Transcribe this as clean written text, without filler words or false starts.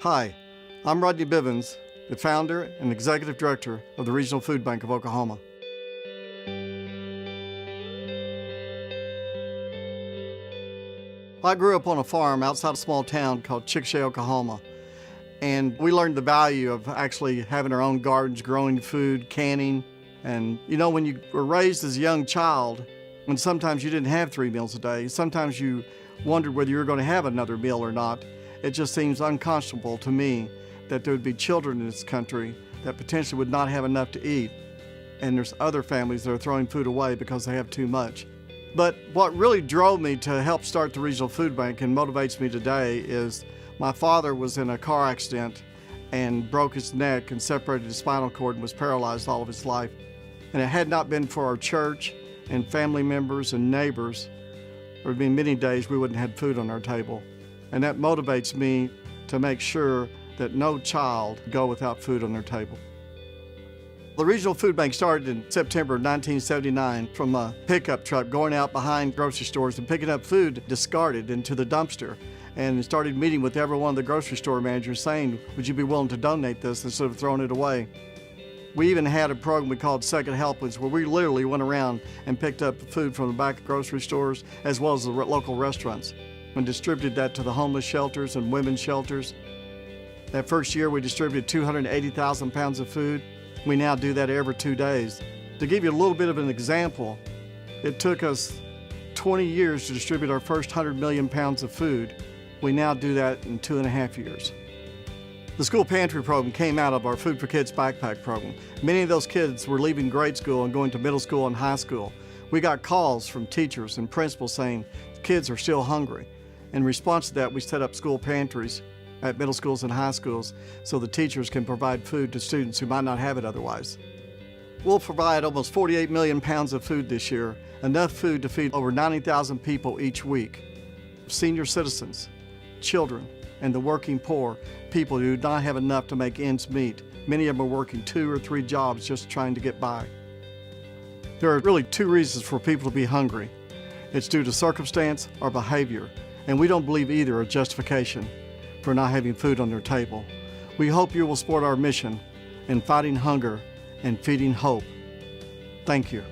Hi, I'm Rodney Bivens, the founder and executive director of the Regional Food Bank of Oklahoma. I grew up on a farm outside a small town called Chickasha, Oklahoma, and we learned the value of actually having our own gardens, growing food, canning. And you know, when you were raised as a young child, when sometimes you didn't have 3 meals a day, sometimes you wondered whether you were going to have another meal or not. It just seems unconscionable to me that there would be children in this country that potentially would not have enough to eat. And there's other families that are throwing food away because they have too much. But what really drove me to help start the Regional Food Bank and motivates me today is my father was in a car accident and broke his neck and separated his spinal cord and was paralyzed all of his life. And it had not been for our church and family members and neighbors, there would be many days we wouldn't have had food on our table. And that motivates me to make sure that no child go without food on their table. The Regional Food Bank started in September 1979 from a pickup truck going out behind grocery stores and picking up food discarded into the dumpster, and started meeting with every one of the grocery store managers saying, would you be willing to donate this instead of throwing it away? We even had a program we called Second Helpings, where we literally went around and picked up food from the back of grocery stores as well as the local restaurants and distributed that to the homeless shelters and women's shelters. That first year we distributed 280,000 pounds of food. We now do that every 2 days. To give you a little bit of an example, it took us 20 years to distribute our first 100 million pounds of food. We now do that in 2.5 years. The school pantry program came out of our Food for Kids backpack program. Many of those kids were leaving grade school and going to middle school and high school. We got calls from teachers and principals saying kids are still hungry. In response to that, we set up school pantries at middle schools and high schools so the teachers can provide food to students who might not have it otherwise. We'll provide almost 48 million pounds of food this year, enough food to feed over 90,000 people each week. Senior citizens, children, and the working poor, people who do not have enough to make ends meet. Many of them are working 2 or 3 jobs just trying to get by. There are really 2 reasons for people to be hungry. It's due to circumstance or behavior, and we don't believe either are justification for not having food on their table. We hope you will support our mission in fighting hunger and feeding hope. Thank you.